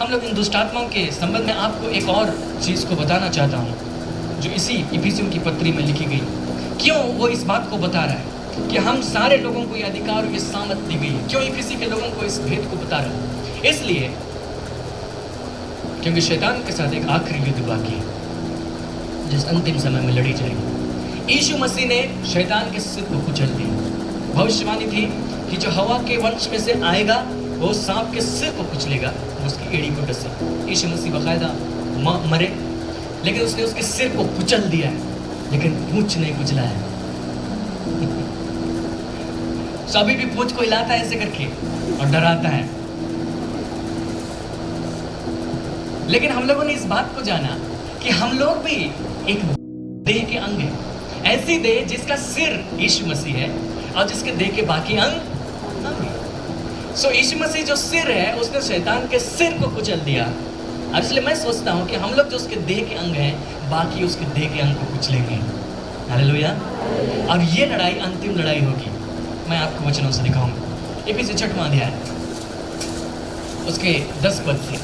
हम लोग इन दुष्ट आत्माओं के संबंध में आपको एक और चीज़ को बताना चाहता हूँ जो इसी इफिसियों की पत्री में लिखी गई। क्यों वो इस बात को बता रहा है कि हम सारे लोगों को ये अधिकार और ये सामत दी गई है। क्यों इफिसी के लोगों को इस भेद को बता रहा है? इसलिए क्योंकि शैतान के साथ एक आखिरी युद्ध बाकी है जिस अंतिम समय में लड़ी जाएगी। यीशु मसीह ने शैतान के सिर को कुचल दिया। भविष्यवाणी थी कि जो हवा के वंश में से आएगा वो सांप के सिर को कुचलेगा, उसकी एड़ी को डसे। यीशु मसीह बाकायदा मरे, लेकिन उसने उसके सिर को कुचल दिया है, लेकिन पूंछ नहीं कुचला है। सभी भी पूंछ को हिलाता है ऐसे करके और डराता है। लेकिन हम लोगों ने इस बात को जाना कि हम लोग भी एक देह के अंग हैं। ऐसी देह जिसका सिर यीशु मसीह है और जिसके देह के बाकी अंग सो यीशु मसीह जो सिर है उसने शैतान के सिर को कुचल दिया। अब इसलिए मैं सोचता हूँ कि हम लोग जो उसके देह के अंग हैं, बाकी उसके देह के अंग को कुचलेंगे। हालेलुया। और ये लड़ाई अंतिम लड़ाई होगी। मैं आपको वचनों से दिखाऊंगा। इफिसी 6वां अध्याय उसके 10 पद से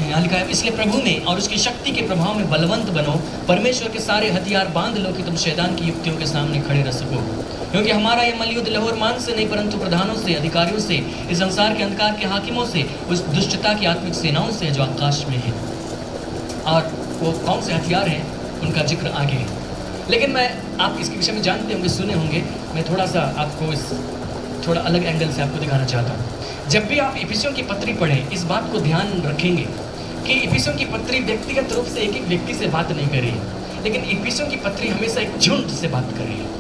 यहाँ लिखा है, इसलिए प्रभु में और उसकी शक्ति के प्रभाव में बलवंत बनो, परमेश्वर के सारे हथियार बांध लो कि तुम शैतान की युक्तियों के सामने खड़े रह सको। क्योंकि हमारा यह मलयुद्ध लहू और मांस से नहीं परंतु प्रधानों से, अधिकारियों से, इस संसार के अंधकार के हाकिमों से, उस दुष्टता की आत्मिक सेनाओं से जो आकाश में है। और वो कौन से हथियार हैं उनका जिक्र आगे है। लेकिन मैं आप इसके विषय में जानते होंगे, सुने होंगे। मैं थोड़ा सा आपको इस थोड़ा अलग एंगल से आपको दिखाना चाहता हूँ। जब भी आप इफिसियों की पत्री पढ़ें, इस बात को ध्यान रखेंगे कि इफिसियों की पत्री व्यक्तिगत रूप से एक एक व्यक्ति से बात नहीं कर रही है, लेकिन इफिसियों की पत्री हमेशा एक झुंड से बात कर रही है।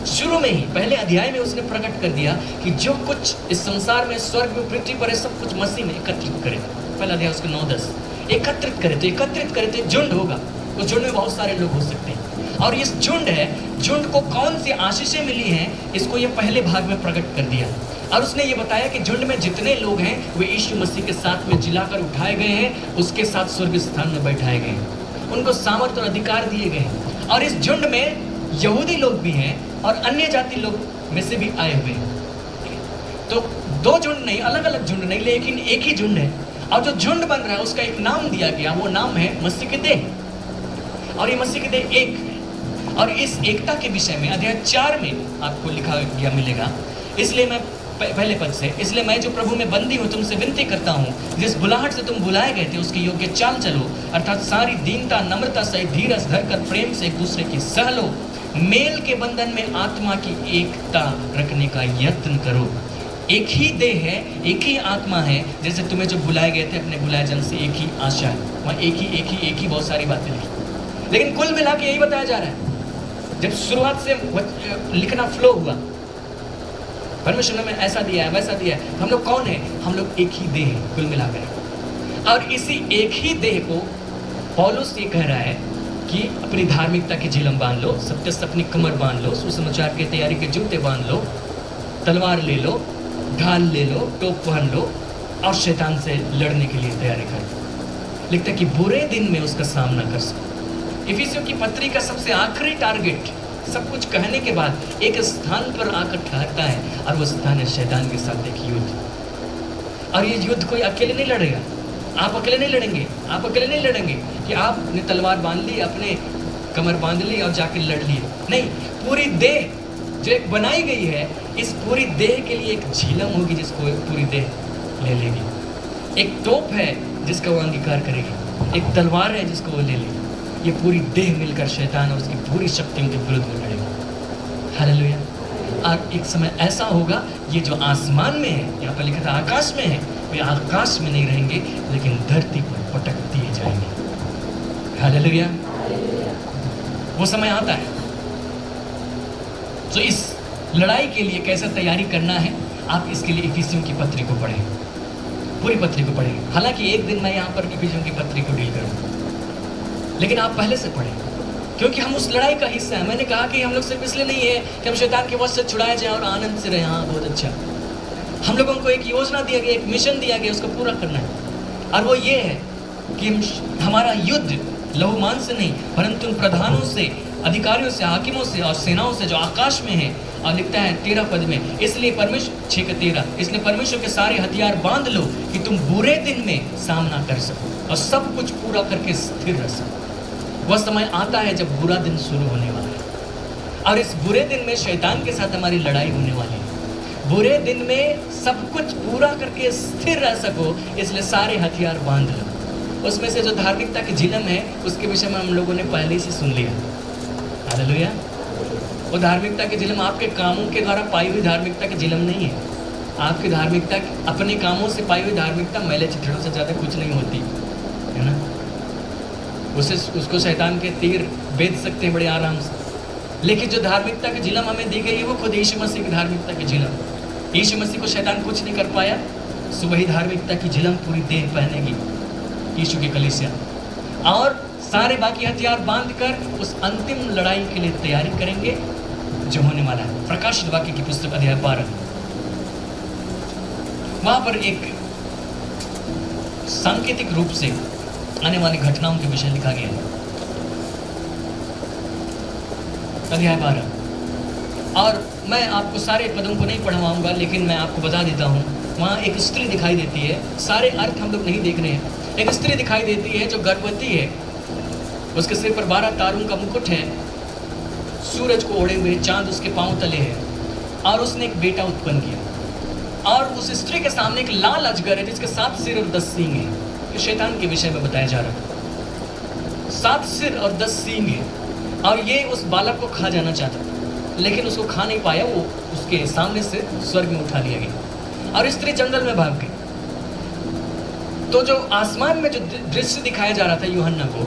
शुरू में ही पहले अध्याय में उसने प्रकट कर दिया कि जो कुछ इस संसार में, स्वर्ग में, पृथ्वी पर है, सब कुछ मसीह में एकत्रित करे। पहला अध्याय उसके 9-10 एकत्रित करे तो झुंड होगा। उस झुंड में बहुत सारे लोग हो सकते हैं। और ये झुंड है, झुंड को कौन सी आशीषें मिली हैं, इसको ये पहले भाग में प्रकट कर दिया। और उसने ये बताया कि झुंड में जितने लोग हैं वे यीशु मसीह के साथ में जिलाकर उठाए गए हैं, उसके साथ स्वर्ग स्थान में बैठाए गए हैं, उनको सामर्थ और अधिकार दिए गए हैं। और इस झुंड में यहूदी लोग भी हैं और अन्य जाति लोग में से भी आए हुए हैं। तो दो झुंड नहीं, अलग अलग झुंड नहीं, लेकिन एक ही झुंड है। और जो झुंड बन रहा है उसका एक नाम दिया गया, वो नाम है मसीह के देह। और ये मसीह के देह एक है। और इस एकता के विषय में अध्याय 4 में आपको लिखा गया मिलेगा। इसलिए मैं पहले पद से, इसलिए मैं जो प्रभु में बंदी हूँ तुमसे विनती करता हूँ, जिस बुलाहट से तुम बुलाए गए थे उसकी योग्य चाल चलो, अर्थात सारी दीनता, नम्रता सहित धीरज धरकर प्रेम से एक दूसरे की सह लो, मेल के बंधन में आत्मा की एकता रखने का यत्न करो। एक ही देह है, एक ही आत्मा है, जैसे तुम्हें जो बुलाए गए थे अपने बुलाए जन से एक ही आशा है। वहाँ एक ही बहुत सारी बातें लिखी, लेकिन कुल मिला के यही बताया जा रहा है। जब शुरुआत से लिखना फ्लो हुआ, परमेश्वर ने हमें ऐसा दिया है, वैसा दिया है। हम लोग कौन है? हम लोग एक ही देह है कुल मिलाकर। और इसी एक ही देह को पौलुस ये कह रहा है कि अपनी धार्मिकता की झिलम बांध लो, सत्य से अपनी कमर बांध लो, सुसमाचार की तैयारी के जूते बांध लो, तलवार ले लो, ढाल ले लो, टोप पहन लो और शैतान से लड़ने के लिए तैयारी कर लो। लिखता है कि बुरे दिन में उसका सामना कर सको। इफिसियों की पत्री का सबसे आखिरी टारगेट, सब कुछ कहने के बाद एक स्थान पर आकर ठहरता है, और वो स्थान है शैतान के साथ एक युद्ध। और ये युद्ध कोई अकेले नहीं लड़ेगा। आप अकेले नहीं लड़ेंगे, आप अकेले नहीं लड़ेंगे कि आपने तलवार बांध ली, अपने कमर बांध ली और जाके लड़ लिए। नहीं, पूरी देह जो एक बनाई गई है, इस पूरी देह के लिए एक झिलम होगी जिसको पूरी देह ले लेगी। एक तोप है जिसका वो अंगीकार करेगी, एक तलवार है जिसको वो ले लेगी। ये पूरी देह मिलकर शैतान और उसकी पूरी शक्तियों के विरुद्ध में लड़ेगा। हालेलुया। और एक समय ऐसा होगा, ये जो आसमान में है, यहाँ पर लिखा था आकाश में है, वे आकाश में नहीं रहेंगे लेकिन धरती पर पटक दिए जाएंगे। हालेलुया। वो समय आता है। तो इस लड़ाई के लिए कैसे तैयारी करना है, आप इसके लिए इफिसियों की पत्री को पढ़ें, पूरी पत्री को पढ़ें। हालांकि एक दिन मैं यहाँ पर इफिसियों की पत्री को डील करूँगा, लेकिन आप पहले से पढ़ें, क्योंकि हम उस लड़ाई का हिस्सा हैं। मैंने कहा कि हम लोग सिर्फ इसलिए नहीं है कि हम शैतान के वश से छुड़ाए जाएं और आनंद से रहें। हाँ, बहुत अच्छा। हम लोगों को एक योजना दिया गया, एक मिशन दिया गया, उसको पूरा करना है। और वो ये है कि हमारा युद्ध लहू मांस से नहीं परंतु प्रधानों से, अधिकारियों से, हाकिमों से और सेनाओं से जो आकाश में है। और लिखता है 13 पद में, इसलिए परमेश्वर 6:13, इसलिए परमेश्वर के सारे हथियार बांध लो कि तुम बुरे दिन में सामना कर सको और सब कुछ पूरा करके स्थिर रह सको। वह समय आता है जब बुरा दिन शुरू होने वाला है और इस बुरे दिन में शैतान के साथ हमारी लड़ाई होने वाली है। बुरे दिन में सब कुछ पूरा करके स्थिर रह सको, इसलिए सारे हथियार बांध लो। उसमें से जो धार्मिकता की झिलम है उसके विषय में हम लोगों ने पहले ही से सुन लिया। हालेलुया। वो धार्मिकता की झिलम आपके कामों के द्वारा पाई हुई धार्मिकता की झिलम नहीं है। आपकी धार्मिकता अपने कामों से पाई हुई धार्मिकता मैले चिट्ठड़ों से ज़्यादा कुछ नहीं होती है ना। उसको शैतान के तीर बेच सकते हैं बड़े आराम से, लेकिन जो धार्मिकता की झिलम हमें दी गई है वो खुद यीशु मसीह की धार्मिकता की झिलम। यीशु मसीह को शैतान कुछ नहीं कर पाया, सो वही धार्मिकता की झिलम पूरी देह पहनेगी यीशु की कलीसिया, और सारे बाकी हथियार बांधकर उस अंतिम लड़ाई के लिए तैयारी करेंगे जो होने वाला है। प्रकाशित वाक्य की पुस्तक अध्याय 12, वहां पर एक सांकेतिक रूप से आने वाली घटनाओं के विषय लिखा गया है। अध्याय 12, और मैं आपको सारे पदों को नहीं पढ़वाऊंगा, लेकिन मैं आपको बता देता हूँ। वहाँ एक स्त्री दिखाई देती है, सारे अर्थ हम लोग नहीं देख रहे हैं। एक स्त्री दिखाई देती है जो गर्भवती है, उसके सिर पर 12 तारों का मुकुट है, सूरज को ओढ़े हुए, चांद उसके पांव तले है, और उसने एक बेटा उत्पन्न किया। और उस स्त्री के सामने एक लाल अजगर है जिसके 7 सिर और 10 सींग है। ये शैतान के विषय में बताया जा रहा है। 7 सिर और 10 सींग है, और ये उस बालक को खा जाना चाहता था, लेकिन उसको खा नहीं पाया। वो उसके सामने से स्वर्ग में उठा लिया गया और स्त्री जंगल में भाग गई। तो जो आसमान में जो दृश्य दिखाया जा रहा था यूहन्ना को,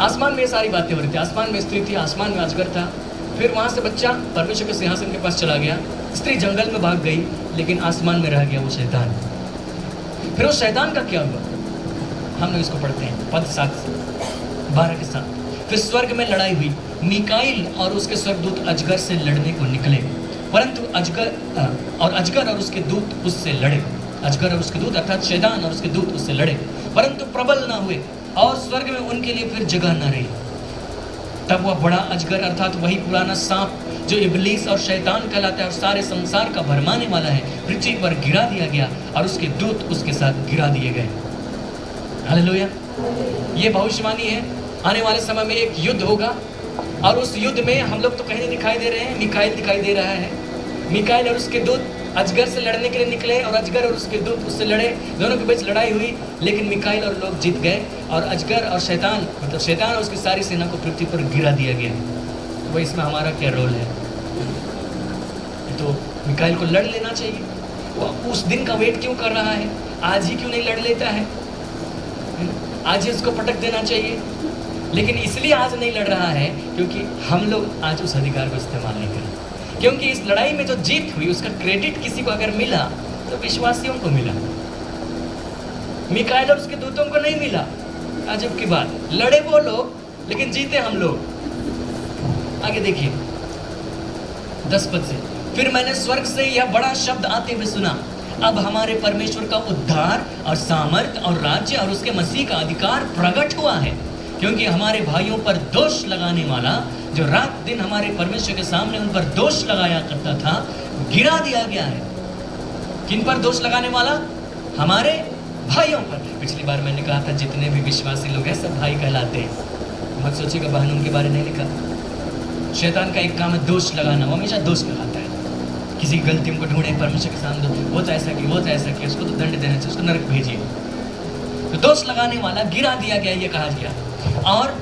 आसमान में ये सारी बातें हो रही थी। आसमान में स्त्री थी, आसमान में अजगर था। फिर वहाँ से बच्चा परमेश्वर के सिंहासन के पास चला गया, स्त्री जंगल में भाग गई, लेकिन आसमान में रह गया वो शैतान। फिर उस शैतान का क्या हुआ, हम लोग इसको पढ़ते हैं पद 7-12 के साथ। फिर स्वर्ग में लड़ाई हुई, मीकाईल और उसके स्वर्गदूत अजगर से लड़ने को निकले, परंतु अजगर और उसके दूत उससे लड़े। अजगर और उसके दूत अर्थात शैतान और उसके दूत उससे लड़े, परंतु प्रबल ना हुए, और स्वर्ग में उनके लिए फिर जगह न रही। तब वह बड़ा अजगर अर्थात वही पुराना सांप जो इब्लीस और शैतान कहलाता है और सारे संसार का भरमाने वाला है, पृथ्वी पर गिरा दिया गया और उसके दूत उसके साथ गिरा दिए गए। हालेलुया। ये भविष्यवाणी है, आने वाले समय में एक युद्ध होगा, और उस युद्ध में हम लोग तो कहीं नहीं दिखाई दे रहे हैं, मिकाईल दिखाई दे रहा है। मिकाईल और उसके दूत अजगर से लड़ने के लिए निकले, और अजगर और उसके दूत उससे लड़े। दोनों के बीच लड़ाई हुई, लेकिन मिकाईल और लोग जीत गए, और अजगर और शैतान मतलब शैतान और उसकी सारी सेना को पृथ्वी पर गिरा दिया गया। तो इसमें हमारा क्या रोल है? तो मिकाईल को लड़ लेना चाहिए। वो उस दिन का वेट क्यों कर रहा है? आज ही क्यों नहीं लड़ लेता है? आज ही उसको पटक देना चाहिए। लेकिन इसलिए आज नहीं लड़ रहा है क्योंकि हम लोग आज उस अधिकार को इस्तेमाल नहीं करें। क्योंकि इस लड़ाई में जो जीत हुई उसका क्रेडिट किसी को अगर मिला तो विश्वासियों को मिला, मिकाईल और उसके दूतों को नहीं मिला। अजब की बात, लड़े वो लोग लेकिन जीते हम लोग। आगे देखिए 10 पद से, फिर मैंने स्वर्ग से यह बड़ा शब्द आते हुए सुना, अब हमारे परमेश्वर का उद्धार और सामर्थ और राज्य और उसके मसीह का अधिकार प्रकट हुआ है, क्योंकि हमारे भाइयों पर दोष लगाने वाला जो रात दिन हमारे परमेश्वर के सामने उन पर दोष लगाया करता था, गिरा दिया गया है। किन पर दोष लगाने वाला? हमारे भाइयों पर। पिछली बार मैंने कहा था जितने भी विश्वासी लोग हैं सब भाई कहलाते हैं। मत सोचिएगा बहन उनके बारे नहीं लिखा। शैतान का एक काम है दोष लगाना, वो हमेशा दोष लगाता है। किसी की गलती को ढूंढे परमेश्वर के सामने, वो तो ऐसा किया, वो तो ऐसा किया, उसको तो दंड देना चाहिए, उसको नरक भेजिए। तो दोष लगाने वाला गिरा दिया गया, ये कहा गया। और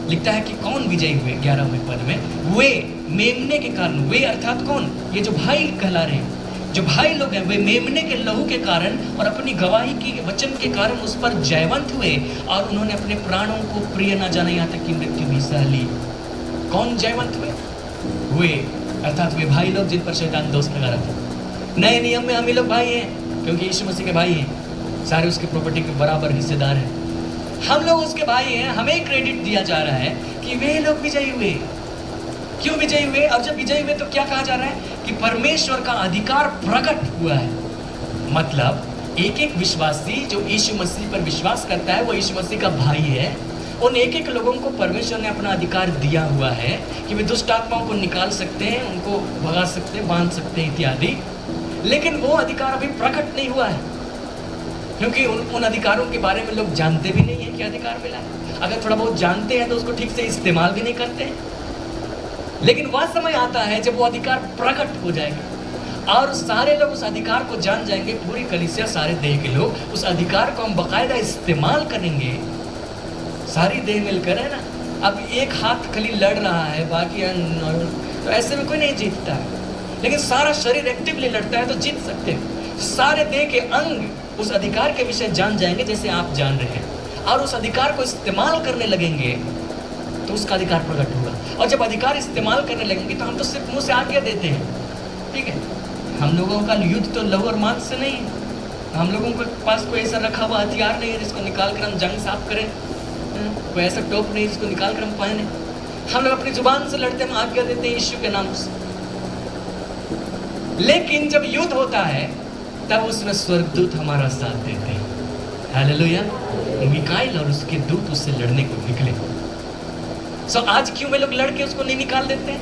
लिखता है कि कौन विजयी हुए 11वें पद में, वे मेमने के कारण, वे अर्थात कौन? ये जो भाई कहला रहे हैं, जो भाई लोग हैं, वे मेमने के लहू के कारण और अपनी गवाही की वचन के कारण उस पर जयवंत हुए, और उन्होंने अपने प्राणों को प्रिय न जाने यहाँ तक कि मृत्यु भी सह ली। कौन जयवंत हुए? वे अर्थात वे भाई लोग जिन पर शैतान दोष लगा रहा था। नए नियम में हम ही लोग भाई हैं क्योंकि यीशु मसीह के भाई हैं, सारे उसके प्रॉपर्टी के बराबर हिस्सेदार हैं। हम लोग उसके भाई हैं, हमें क्रेडिट दिया जा रहा है कि वे लोग विजयी हुए। क्यों विजयी हुए? अब जब विजयी हुए तो क्या कहा जा रहा है कि परमेश्वर का अधिकार प्रकट हुआ है। मतलब एक एक विश्वासी जो यीशु मसीह पर विश्वास करता है वो यीशु मसीह का भाई है। उन एक एक लोगों को परमेश्वर ने अपना अधिकार दिया हुआ है कि वे दुष्ट आत्माओं को निकाल सकते हैं, उनको भगा सकते हैं, बांध सकते हैं इत्यादि। लेकिन वो अधिकार अभी प्रकट नहीं हुआ है। क्योंकि उन अधिकारों के बारे में लोग जानते भी नहीं है कि अधिकार मिला है। अगर थोड़ा बहुत जानते हैं तो उसको ठीक से इस्तेमाल भी नहीं करते हैं। लेकिन वह समय आता है जब वो अधिकार प्रकट हो जाएगा और सारे लोग उस अधिकार को जान जाएंगे, पूरी कलीसिया, सारे देह के लोग उस अधिकार को हम बाकायदा इस्तेमाल करेंगे, सारी देह मिलकर, है ना। अब एक हाथ खाली लड़ रहा है, बाकी तो ऐसे में कोई नहीं जीतता है, लेकिन सारा शरीर एक्टिवली लड़ता है तो जीत सकते हैं। सारे देह के अंग उस अधिकार के विषय जान जाएंगे जैसे आप जान रहे हैं, और उस अधिकार को इस्तेमाल करने लगेंगे तो उसका अधिकार प्रकट होगा। और जब अधिकार इस्तेमाल करने लगेंगे तो हम तो सिर्फ मुंह से आज्ञा देते हैं, ठीक है। हम लोगों का युद्ध तो लहू और मांस से नहीं है। हम लोगों के पास कोई ऐसा रखा हुआ हथियार नहीं है जिसको निकाल कर हम जंग साफ करें, कोई ऐसा टोप नहीं जिसको निकाल कर हम पहने। हम लोग अपनी जुबान से लड़ते हैं, हम आज्ञा देते हैं यीशु के नाम से। लेकिन जब युद्ध होता है तब उसमें स्वर्गदूत हमारा साथ देते हैं। हालेलुया। मिकाएल और उसके दूत उससे लड़ने को निकले। आज क्यों वे लोग लड़के उसको नहीं निकाल देते हैं?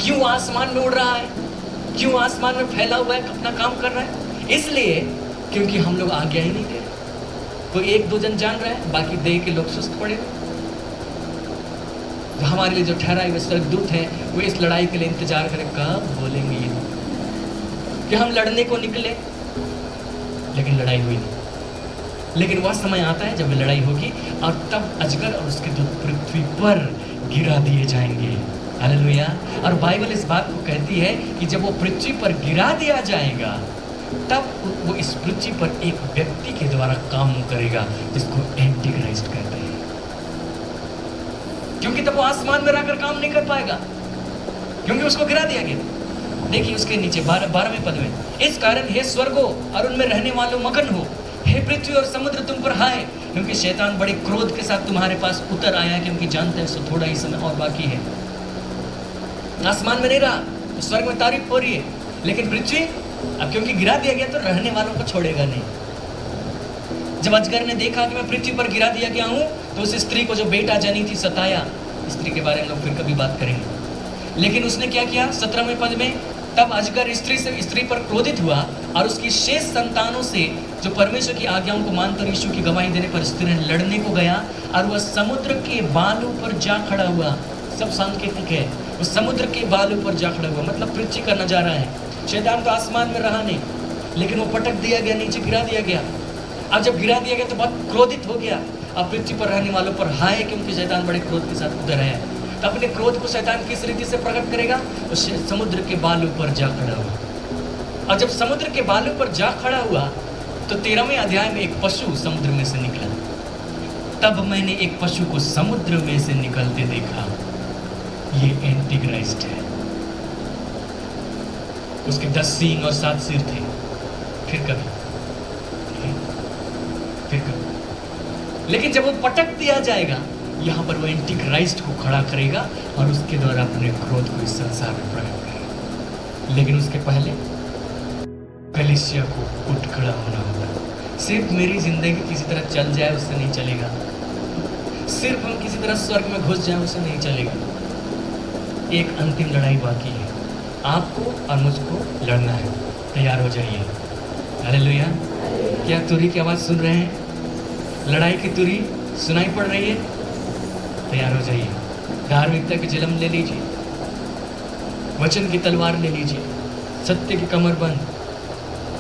क्यों आसमान में उड़ रहा है, क्यों आसमान में फैला हुआ है, अपना काम कर रहा है? इसलिए क्योंकि हम लोग आज्ञा ही नहीं दे रहे। कोई एक दो जन जान रहा है, बाकी देह के लोग सुस्त पड़े। हमारे लिए जो ठहराए हुए स्वर्गदूत हैं वो इस लड़ाई के लिए इंतजार करें, कब बोलेंगे ये कि हम लड़ने को निकले, लेकिन लड़ाई हुई नहीं। लेकिन वह समय आता है जब लड़ाई होगी और तब अजगर और उसके दूत पृथ्वी पर गिरा दिए जाएंगे। हालेलुया। और बाइबल इस बात को कहती है कि जब वो पृथ्वी पर गिरा दिया जाएगा तब वो इस पृथ्वी पर एक व्यक्ति के द्वारा काम करेगा जिसको एंटी क्राइस्ट कहते हैं, क्योंकि तब वो आसमान में रहकर काम नहीं कर पाएगा, क्योंकि उसको गिरा दिया गया। देखिए उसके नीचे 12वें पद में, इस कारण हे स्वर्गो और उनमें रहने वालों मगन हो, हे पृथ्वी और समुद्र तुम पर हाय, क्योंकि शैतान बड़े क्रोध के साथ तुम्हारे पास उतर आया है, क्योंकि जानते हैं सो थोड़ा ही समय और बाकी है। आसमान में नहीं रहा तो स्वर्ग में तारीफ हो रही है, लेकिन पृथ्वी अब क्योंकि गिरा दिया गया तो रहने वालों को छोड़ेगा नहीं। जब अजगर ने देखा कि मैं पृथ्वी पर गिरा दिया गया हूँ तो उस स्त्री को जो बेटा जनी थी सताया। स्त्री के बारे में लोग फिर कभी बात करेंगे। लेकिन उसने क्या किया? 17वें पद में, तब अजगर स्त्री पर क्रोधित हुआ और उसकी शेष संतानों से जो परमेश्वर की आज्ञाओं को मानकर यीशु की गवाही देने पर स्त्री ने लड़ने को गया और वह समुद्र के बालू पर जा खड़ा हुआ। सब सांकेतिक है। वो समुद्र के बालू पर जा खड़ा हुआ मतलब पृथ्वी का नजारा है। शैतान तो आसमान में रहा नहीं, लेकिन वो पटक दिया गया, नीचे गिरा दिया गया। अब जब गिरा दिया गया तो बहुत क्रोधित हो गया। अब पृथ्वी पर रहने वालों पर हाय, क्योंकि शैतान बड़े क्रोध के साथ उतर है। तो अपने क्रोध को शैतान किस रीति से प्रकट करेगा? वो समुद्र के बालू पर जा खड़ा हुआ। और जब समुद्र के बालू पर जा खड़ा हुआ तो 13वें अध्याय में एक पशु समुद्र में से निकला। तब मैंने एक पशु को समुद्र में से निकलते देखा। ये एंटी क्राइस्ट है। उसके 10 सींग और 7 सिर थे। फिर कभी लेकिन जब वो पटक दिया जाएगा, यहाँ पर वो एंटी क्राइस्ट को खड़ा करेगा और उसके द्वारा अपने क्रोध को इस संसार में प्रकट करेगा। लेकिन उसके पहले कलीसिया को उठ खड़ा होना होगा। सिर्फ मेरी जिंदगी किसी तरह चल जाए उससे नहीं चलेगा। सिर्फ हम किसी तरह स्वर्ग में घुस जाए उससे नहीं चलेगा। एक अंतिम लड़ाई बाकी है। आपको और मुझको लड़ना है। तैयार हो जाइए। हालेलुया। क्या तुरी की आवाज़ सुन रहे हैं? लड़ाई की तुरी सुनाई पड़ रही है? तैयार हो जाइए। धार्मिकता की चिलम ले लीजिए, वचन की तलवार ले लीजिए, सत्य की कमरबंद,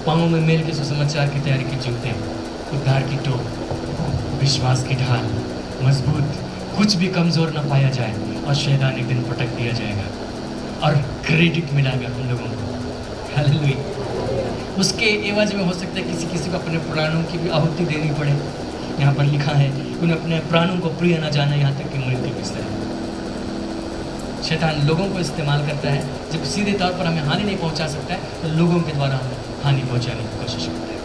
पाँव में मेल के सुसमाचार की तैयारी के जूते, उद्धार की टोप, विश्वास की ढाल, मजबूत, कुछ भी कमज़ोर न पाया जाए और शैतान एक दिन पटक दिया जाएगा और क्रेडिट मिलेगा हम लोगों को। हालेलुया। उसके एवज में हो सकता है किसी को अपने प्राणों की भी आहुति देनी पड़े। यहाँ पर लिखा है उन्हें अपने प्राणों को प्रिय न जाना, यहाँ तक कि मृत्यु की तरह। शैतान लोगों को इस्तेमाल करता है। जब सीधे तौर पर हमें हानि नहीं पहुँचा सकता है तो लोगों के द्वारा हमें हानि पहुँचाने की कोशिश करता है।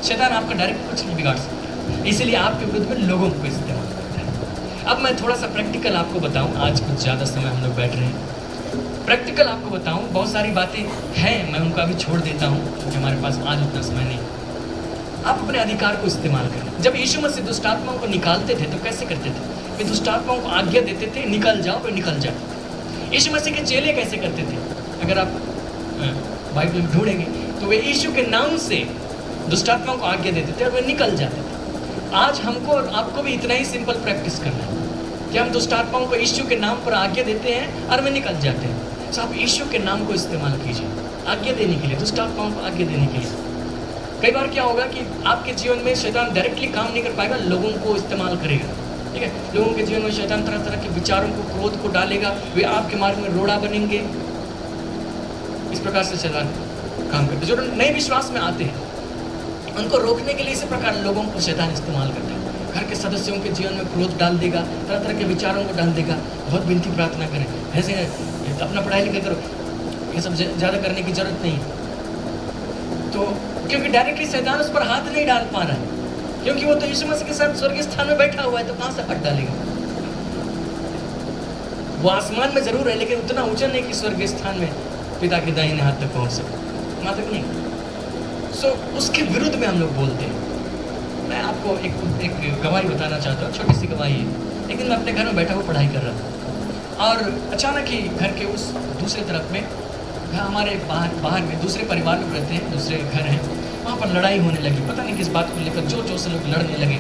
शैतान आपका डायरेक्ट कुछ नहीं बिगाड़ सकता, इसीलिए आपके विरुद्ध में लोगों को इस्तेमाल करता है। अब मैं थोड़ा सा प्रैक्टिकल आपको बताऊँ। आज कुछ ज़्यादा समय हम लोग बैठ रहे हैं। प्रैक्टिकल आपको बताऊँ, बहुत सारी बातें हैं, मैं उनका भी छोड़ देता हूँ क्योंकि हमारे पास आज उतना समय नहीं। आप अपने अधिकार को इस्तेमाल करें। जब यीशु मसीह दुष्ट आत्माओं को निकालते थे तो कैसे करते थे? वे दुष्ट आत्माओं को आज्ञा देते थे, निकल जाओ, वे निकल जाओ। यीशु मसीह के चेले कैसे करते थे? अगर आप बाइबल में ढूंढेंगे तो वे यीशु के नाम से दुष्ट आत्माओं को आज्ञा देते थे और वे निकल जाते थे। आज हमको और आपको भी इतना ही सिंपल प्रैक्टिस करना है कि हम दुष्ट आत्माओं को यीशु के नाम पर आज्ञा देते हैं और वे निकल जाते हैं। तो आप यीशु के नाम को इस्तेमाल कीजिए आज्ञा देने के लिए, दुष्ट आत्माओं को आज्ञा देने के लिए। कई बार क्या होगा कि आपके जीवन में शैतान डायरेक्टली काम नहीं कर पाएगा, लोगों को इस्तेमाल करेगा, ठीक है। लोगों के जीवन में शैतान तरह तरह के विचारों को, क्रोध को डालेगा, वे आपके मार्ग में रोड़ा बनेंगे। इस प्रकार से शैतान काम करते। जो नए विश्वास में आते हैं उनको रोकने के लिए इसी प्रकार लोगों को शैतान इस्तेमाल करता है। घर के सदस्यों के जीवन में क्रोध डाल देगा, तरह तरह के विचारों को डाल देगा। बहुत विनती प्रार्थना करें, ऐसे अपना पढ़ाई लिखाई करो, ये सब ज़्यादा करने की जरूरत नहीं। तो क्योंकि डायरेक्टली शैतान उस पर हाथ नहीं डाल पा रहा है, क्योंकि वो तो यीशु मसीह के साथ स्वर्गीय स्थान में बैठा हुआ है, तो कहाँ से हाथ डालेगा। वो आसमान में जरूर है, लेकिन उतना ऊंचा नहीं कि स्वर्गीय स्थान में पिता के दाहिने हाथ तक पहुंच सके, वहाँ तक नहीं। सो उसके विरुद्ध में हम लोग बोलते हैं। मैं आपको एक गवाही बताना चाहता हूँ, छोटी सी गवाही है। एक दिन मैं अपने घर में बैठा हुआ पढ़ाई कर रहा था और अचानक ही घर के उस दूसरे तरफ में, हमारे बाहर में दूसरे परिवार में रहते हैं, दूसरे घर हैं, वहाँ पर लड़ाई होने लगी। पता नहीं किस बात को लेकर जोर जोर से लोग लड़ने लगे,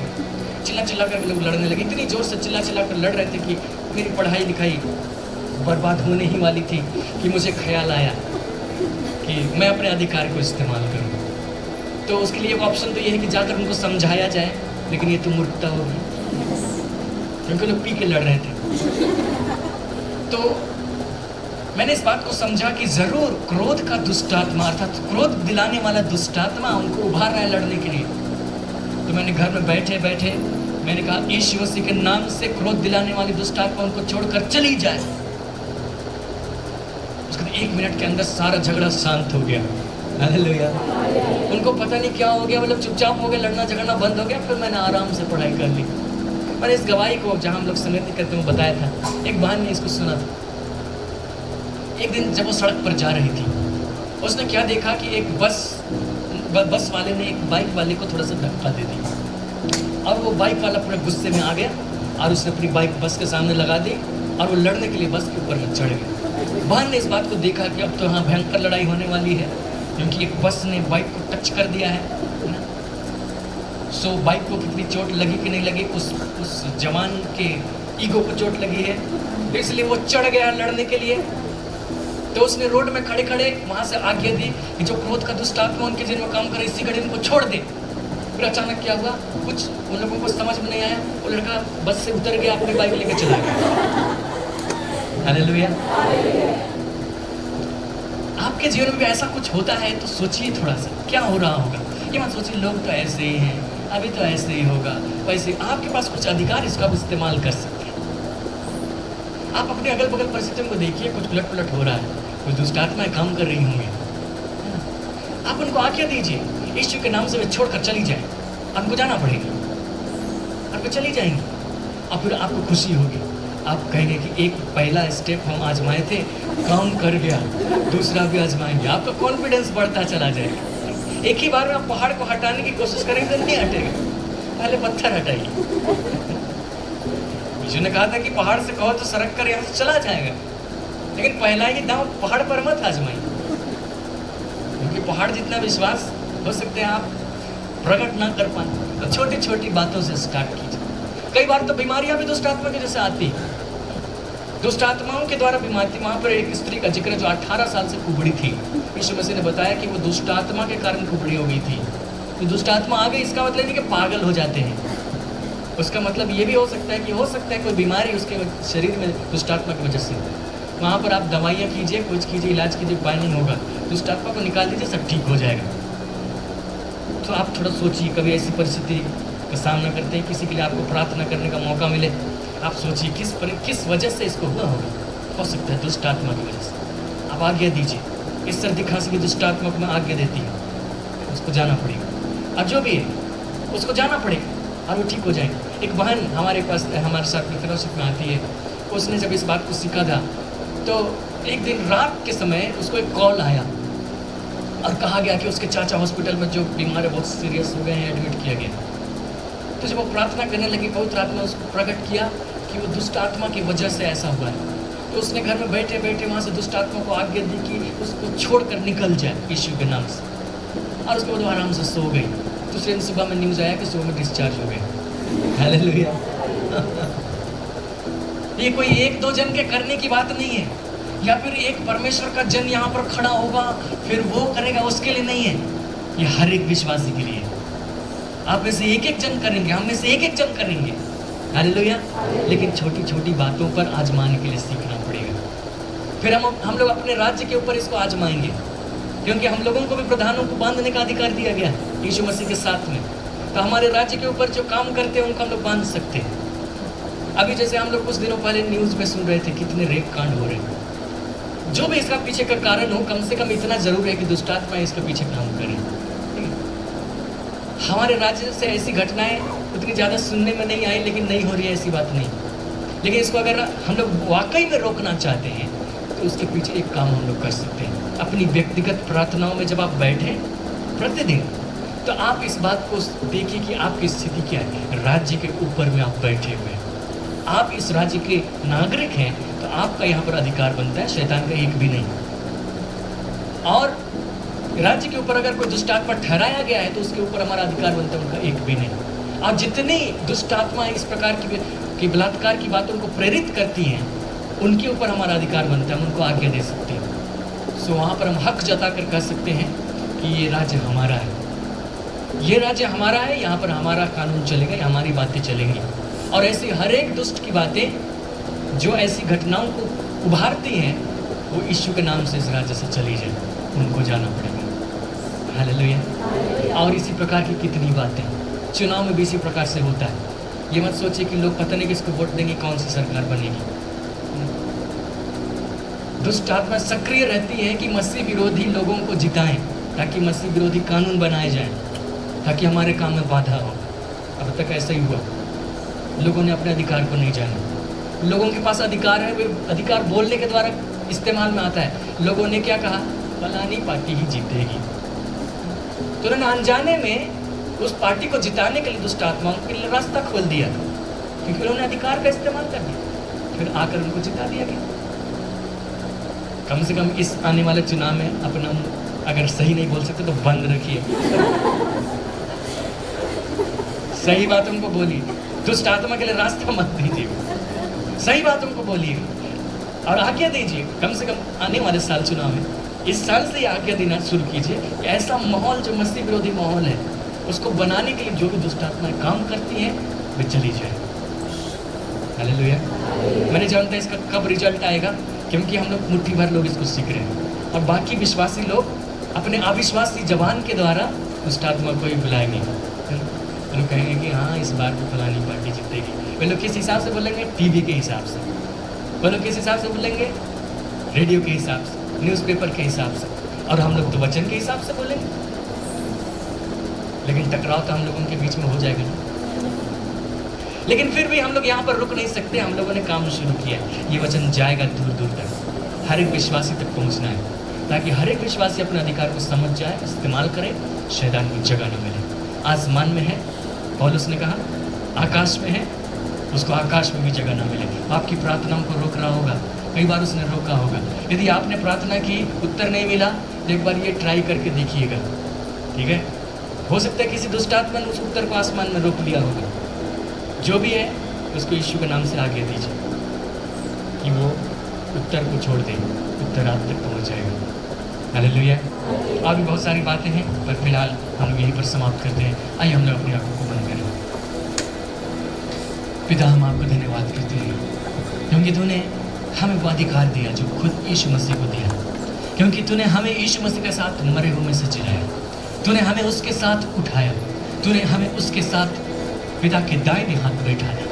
चिल्ला चिल्ला कर लोग लड़ने लगे। इतनी जोर से चिल्ला चिल्ला कर लड़ रहे थे कि मेरी पढ़ाई लिखाई बर्बाद होने ही वाली थी कि मुझे ख्याल आया कि मैं अपने अधिकार को इस्तेमाल करूँ। तो उसके लिए एक ऑप्शन तो ये है कि जाकर उनको समझाया जाए, लेकिन ये तो मूर्खता होगी क्योंकि लोग पी के लड़ रहे थे। तो मैंने इस बात को समझा कि ज़रूर क्रोध का दुष्टात्मा, अर्थात क्रोध दिलाने वाला दुष्टात्मा उनको उभार रहा है लड़ने के लिए। तो मैंने घर में बैठे बैठे मैंने कहा, यीशु मसीह के नाम से क्रोध दिलाने वाली दुष्टात्मा उनको छोड़कर चली जाए। उसके 1 मिनट के अंदर सारा झगड़ा शांत हो गया। हालेलुया। उनको पता नहीं क्या हो गया, मतलब चुपचाप हो गया, लड़ना झगड़ना बंद हो गया। फिर मैंने आराम से पढ़ाई कर ली। मैंने इस गवाही को जहाँ हम लोग संगति करते हुए बताया था, एक बहन ने इसको सुना था। एक दिन जब वो सड़क पर जा रही थी, उसने क्या देखा कि एक बस वाले ने एक बाइक वाले को थोड़ा सा धक्का दे दिया और वो बाइक वाला पूरे गुस्से में आ गया और उसने अपनी बाइक बस के सामने लगा दी और वो लड़ने के लिए बस के ऊपर में चढ़ गया। बहन ने इस बात को देखा कि अब तो यहाँ भयंकर लड़ाई होने वाली है, क्योंकि एक बस ने बाइक को टच कर दिया है ना। सो बाइक को कितनी चोट लगी कि नहीं लगी, उस जवान के ईगो को चोट लगी है, तो इसलिए वो चढ़ गया लड़ने के लिए। तो उसने रोड में खड़े खड़े वहाँ से आज्ञा दी कि जो क्रोध का दुष्ट आत्मा उनके जिन में काम करे, इसी घड़ी उनको छोड़ दे। फिर अचानक क्या हुआ, कुछ उन लोगों को समझ में नहीं आया, वो लड़का बस से उतर गया, अपनी बाइक लेकर चला गया। हालेलुया। आपके जीवन में भी ऐसा कुछ होता है तो सोचिए थोड़ा सा क्या हो रहा होगा। ये मत सोचिए लोग तो ऐसे ही हैं, अभी तो ऐसे ही होगा, वैसे। आपके पास कुछ अधिकार, इसका आप इस्तेमाल कर सकते हैं। आप अपने अगल बगल परिस्थितियों को देखिए, कुछ उलट पुलट हो रहा है, कुछ दुष्ट आत्माएं काम कर रही होंगी, आप उनको आज्ञा दीजिए, यीशु के नाम से वे छोड़कर चली जाए। आपको जाना पड़ेगा, आपको चली जाएंगी और फिर आपको खुशी होगी। आप कहेंगे कि एक पहला स्टेप हम आजमाए थे, काम कर गया, दूसरा भी आजमाएंगे। आपका कॉन्फिडेंस बढ़ता चला जाएगा। एक ही बार में आप पहाड़ को हटाने की कोशिश करेंगे तो नहीं हटेगा, पहले पत्थर हटाइए। यीशु ने कहा था कि पहाड़ से कहो तो सरक कर यहाँ से चला जाएगा, लेकिन पहला ही दांव पहाड़ पर मत आजमाइए, क्योंकि पहाड़ जितना विश्वास हो सकते हैं आप प्रकट ना कर पाए। तो छोटी छोटी बातों से स्टार्ट कीजिए। कई बार तो बीमारियां भी दुष्ट आत्मा के जैसे आती, दुष्ट आत्माओं के द्वारा बीमारी। वहाँ पर एक स्त्री का जिक्र जो 18 साल से कुबड़ी थी, यीशु मसीह ने बताया कि वो दुष्ट आत्मा के कारण कुबड़ी हो गई थी। तो दुष्ट आत्मा आ गई, इसका मतलब नहीं कि पागल हो जाते हैं, उसका मतलब ये भी हो सकता है कि हो सकता है कोई बीमारी उसके शरीर में दुष्ट आत्मा की वजह से। वहाँ पर आप दवाइयाँ कीजिए, कुछ कीजिए, इलाज कीजिए, उपाय नहीं होगा, दुष्ट आत्मा को निकाल दीजिए, सब ठीक हो जाएगा। तो आप थोड़ा सोचिए, कभी ऐसी परिस्थिति का सामना करते हैं, किसी के लिए आपको प्रार्थना करने का मौका मिले, आप सोचिए किस वजह से इसको हुआ होगा। हो सकता है दुष्ट आत्मा की वजह से। आप आज्ञा दीजिए, इस सर्दी खांसी की दुष्ट आत्मा को मैं आज्ञा देती हूँ, उसको जाना पड़ेगा, अब जो भी है उसको जाना पड़ेगा और वो ठीक हो जाएंगे। एक बहन हमारे पास हमारे साथ में फेलोशिप में आती है, उसने जब इस बात को सीखा था तो एक दिन रात के समय उसको एक कॉल आया और कहा गया कि उसके चाचा हॉस्पिटल में जो बीमार है बहुत सीरियस हो गए हैं, एडमिट किया गया। तो जब वो प्रार्थना करने लगी, पवित्र आत्मा ने उसको प्रकट किया कि वो दुष्ट आत्मा की वजह से ऐसा हुआ है। तो उसने घर में बैठे बैठे वहाँ से दुष्ट आत्मा को आज्ञा दी कि उसको छोड़कर निकल जाए यीशु के नाम से, और उसके बाद आराम से सो गई। दूसरे दिन सुबह में न्यूज़ आया कि सुबह में डिस्चार्ज हो गए। हालेलुया। ये कोई एक दो जन के करने की बात नहीं है, या फिर एक परमेश्वर का जन यहाँ पर खड़ा होगा फिर वो करेगा, उसके लिए नहीं है। ये हर एक विश्वासी के लिए। आप में से एक एक जन करेंगे, हम में से एक एक जन करेंगे। हालेलुया। लेकिन छोटी छोटी बातों पर आजमाने के लिए सीखना पड़ेगा। फिर हम लोग अपने राज्य के ऊपर इसको आजमाएंगे, क्योंकि हम लोगों को भी प्रधानों को बांधने का अधिकार दिया गया है यीशु मसीह के साथ में। तो हमारे राज्य के ऊपर जो काम करते हैं उनको हम लोग बांध सकते हैं। अभी जैसे हम लोग कुछ दिनों पहले न्यूज़ में सुन रहे थे कितने रेप कांड हो रहे हैं। जो भी इसका पीछे का कारण हो, कम से कम इतना जरूर है कि दुष्ट आत्मा इसके पीछे काम करें। हमारे राज्य से ऐसी घटनाएं उतनी ज़्यादा सुनने में नहीं आई, लेकिन नहीं हो रही है ऐसी बात नहीं। लेकिन इसको अगर हम लोग वाकई में रोकना चाहते हैं तो उसके पीछे एक काम हम लोग कर सकते हैं। अपनी व्यक्तिगत प्रार्थनाओं में जब आप बैठें प्रतिदिन, तो आप इस बात को देखिए कि आपकी स्थिति क्या है। राज्य के ऊपर में आप बैठे हुए हैं, आप इस राज्य के नागरिक हैं, तो आपका यहाँ पर अधिकार बनता है, शैतान का एक भी नहीं। और राज्य के ऊपर अगर कोई दुष्ट आत्मा ठहराया गया है तो उसके ऊपर हमारा अधिकार बनता है, उनका एक भी नहीं। और जितनी दुष्ट आत्मा इस प्रकार की बलात्कार की बातों को प्रेरित करती हैं, उनके ऊपर हमारा अधिकार बनता है, हम उनको आज्ञा दे सकते हैं। सो वहाँ पर हम हक जता कर कह सकते हैं कि ये राज्य हमारा है, ये राज्य हमारा है, यहाँ पर हमारा कानून चलेगा, हमारी बातें चलेंगी। और ऐसी हर एक दुष्ट की बातें जो ऐसी घटनाओं को उभारती हैं, वो यीशु के नाम से इस राज्य से चली जाए, उनको जाना पड़ेगा। हालेलुया। और इसी प्रकार की कितनी बातें चुनाव में भी इसी प्रकार से होता है। ये मत सोचिए कि लोग पता नहीं किसको वोट देंगे, कौन सी सरकार बनेगी। दुष्ट आत्मा सक्रिय रहती है कि मसीह विरोधी लोगों को जिताएं, ताकि मसीह विरोधी कानून बनाए जाएं, ताकि हमारे काम में बाधा हो। अब तक ऐसा ही हुआ, लोगों ने अपने अधिकार को नहीं जाना। लोगों के पास अधिकार है, वे अधिकार बोलने के द्वारा इस्तेमाल में आता है। लोगों ने क्या कहा, फलानी पार्टी ही जीतेगी, तो उन्होंने अनजाने में उस पार्टी को जिताने के लिए दुष्ट आत्माओं के लिए रास्ता खोल दिया, क्योंकि उन्होंने अधिकार का इस्तेमाल कर दिया, फिर आकर उनको जिता दिया गया। कम से कम इस आने वाले चुनाव में अपना अगर सही नहीं बोल सकते तो बंद रखिए, सही बातों को बोलिए, दुष्ट आत्मा के लिए रास्ता मत दीजिए, सही बातों को बोलिए और आज्ञा दीजिए। कम से कम आने वाले साल चुनाव में इस साल से ही आज्ञा देना शुरू कीजिए। ऐसा माहौल जो मसीह विरोधी माहौल है, उसको बनाने के लिए जो भी दुष्ट आत्माएं काम करती हैं, वे चली जाए। हालेलुया। मैंने जानता है इसका कब रिजल्ट आएगा, क्योंकि हम लोग मुट्ठी भर लोग इसको सीख रहे हैं और बाकी विश्वासी लोग अपने अविश्वासी जबान के द्वारा दुष्ट आत्मा को ही बुलाएंगे। लोग कहेंगे कि हाँ इस बार तो फलानी पार्टी जीतेगी। वे लोग किस हिसाब से बोलेंगे, टीवी के हिसाब से। वो लोग किस हिसाब से बोलेंगे, रेडियो के हिसाब से, न्यूज़पेपर के हिसाब से। और हम लोग तो वचन के हिसाब से बोलेंगे। लेकिन टकराव तो हम लोगों के बीच में हो जाएगा ना। लेकिन फिर भी हम लोग यहाँ पर रुक नहीं सकते, हम लोगों ने काम शुरू किया। ये वचन जाएगा दूर दूर तक, हर एक विश्वासी तक पहुँचना है, ताकि हर एक विश्वासी अपने अधिकार को समझ जाए, इस्तेमाल करे, शैतान को जगह न मिले। आसमान में है, पौलुस ने कहा, आकाश में है, उसको आकाश में भी जगह ना मिले। आपकी प्रार्थनाओं को रोक रहा होगा, कई बार उसने रोका होगा। यदि आपने प्रार्थना की, उत्तर नहीं मिला, तो एक बार ये ट्राई करके देखिएगा, ठीक है। हो सकता है किसी दुष्ट आत्मा ने उस उत्तर को आसमान में रोक लिया होगा। जो भी है उसको यीशु के नाम से आज्ञा दीजिए कि वो उत्तर को छोड़ दे, उत्तर आप तक पहुँच जाएगा। हालेलुया। और भी बहुत सारी बातें हैं, पर फिलहाल हम लोग यहीं पर समाप्त करते हैं। आइए हम लोग अपनी आंखों को बंद करें। पिता, हम आपको धन्यवाद करते हैं, क्योंकि तूने हमें वो अधिकार दिया जो खुद यीशु मसीह को दिया, क्योंकि तूने हमें यीशु मसीह के साथ मरे हुए में से जिलाया, तूने हमें उसके साथ उठाया, तूने हमें उसके साथ पिता के दाहिने हाथ बैठाया।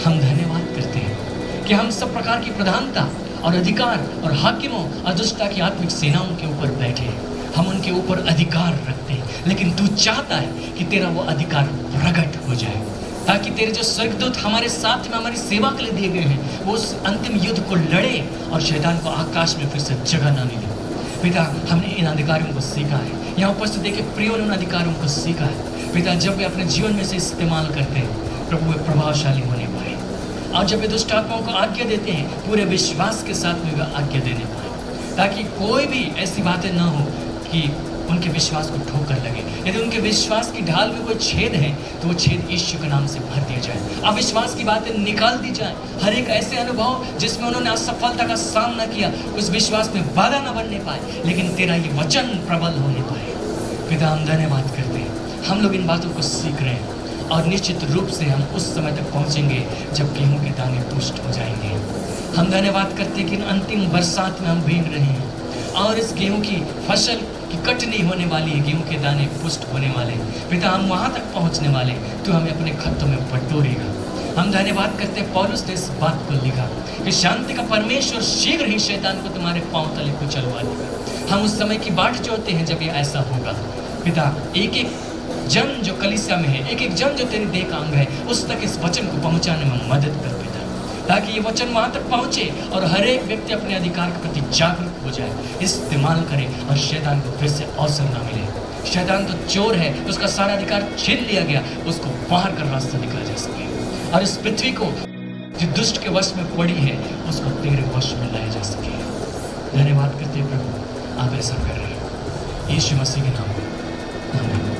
हम धन्यवाद करते हैं कि हम सब प्रकार की प्रधानता और अधिकार और हाकिमों और दुष्टता की आत्मिक सेनाओं के ऊपर बैठे हैं। हम उनके ऊपर अधिकार रखते हैं, लेकिन तू चाहता है कि तेरा वो अधिकार प्रकट हो जाए, ताकि तेरे जो स्वर्गदूत हमारे साथ में हमारी सेवा के लिए दिए गए हैं, वो उस अंतिम युद्ध को लड़े और शैतान को आकाश में फिर से जगह ना मिले। पिता, हमने इन अधिकारियों को सीखा है, यहाँ उपस्थित देखे प्रियों ने उन अधिकारियों को सीखा है। पिता, जब वे अपने जीवन में से इस्तेमाल करते हैं, प्रभु वे प्रभावशाली होने पाए, और जब वे दुष्ट आत्माओं को आज्ञा देते हैं, पूरे विश्वास के साथ में वे आज्ञा देने पाए, ताकि कोई भी ऐसी बातें ना हो कि उनके विश्वास को ठोकर लगे। यदि उनके विश्वास की ढाल में कोई छेद है तो वो छेद यीशु के नाम से भर दिया जाए। अविश्वास की बातें निकाल दी जाए। हर एक ऐसे अनुभव जिसमें उन्होंने असफलता का सामना किया, उस विश्वास में बाधा न बनने पाए, लेकिन तेरा ये वचन प्रबल होने पाए। पिता, हम धन्यवाद करते हैं, हम लोग इन बातों को सीख रहे हैं और निश्चित रूप से हम उस समय तक पहुंचेंगे जब गेहूं के दाने पुष्ट हो जाएंगे। हम धन्यवाद करते हैं कि इन अंतिम बरसात में हम भीग रहे हैं और इस गेहूं की फसल की कटनी होने वाली है, गेहूं के दाने पुष्ट होने वाले हैं। पिता, हम वहां तक पहुंचने वाले, तू हमें अपने खत्तों में बटोरेगा। हम धन्यवाद करते हैं, पौलुस ने इस बात को लिखा कि शांति का परमेश्वर शीघ्र ही शैतान को तुम्हारे पांव तले कुचलवा देगा। हम उस समय की बाट जोहते हैं जब ये ऐसा होगा। पिता, एक एक जन जो कलीसिया में है, एक एक जन जो तेरी देह का अंग है, उस तक इस वचन को पहुंचाने में मदद कर पिता, ताकि ये वचन वहां तक पहुंचे और हर एक व्यक्ति अपने अधिकार के प्रति जागरूक हो जाए, इस्तेमाल करे और शैतान को फिर से अवसर ना मिले। शैतान तो चोर है, उसका सारा अधिकार छीन लिया गया, उसको बाहर का रास्ता दिखाया जा सके और इस पृथ्वी को जो दुष्ट के वश में पड़ी है उसको तेरे वश में लाया जा सके। धन्यवाद करते प्रभु, आप ऐसा कर रहे हैं, यीशु मसीह के नाम में आमीन।